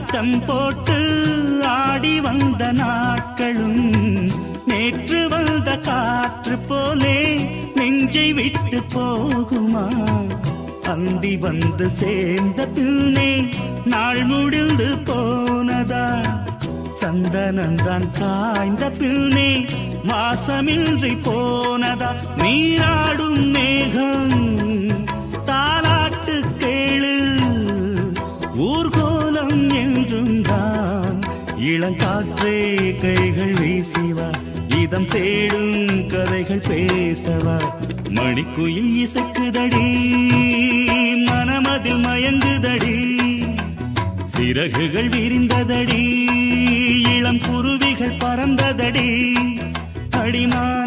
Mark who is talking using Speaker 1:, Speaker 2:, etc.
Speaker 1: ஆட்டம் போட்டு ஆடி வந்த நாட்களும் நேற்று வந்த காற்று போலே நெஞ்சை விட்டு போகுமா? அந்தி வந்து சேர்ந்த பின்னே நாள் முடிந்து போனதா? சந்தனந்தான் காய்ந்த பின்னே மாசமின்றி போனதா? நீராடும் மேகம் தாலாட்டு கேளு, ஊர்கோலம் என்றும் தான். இளங்காற்றே கைகள் வீசிவா, இதம் தேடும் கதைகள் பேசவா. மணிக்குயில் இசைக்குதடி, மனமதில் மயங்குதடி. சிறகுகள் விரிந்ததடி, இளம் குருவிகள் பறந்ததடி. அடிமானே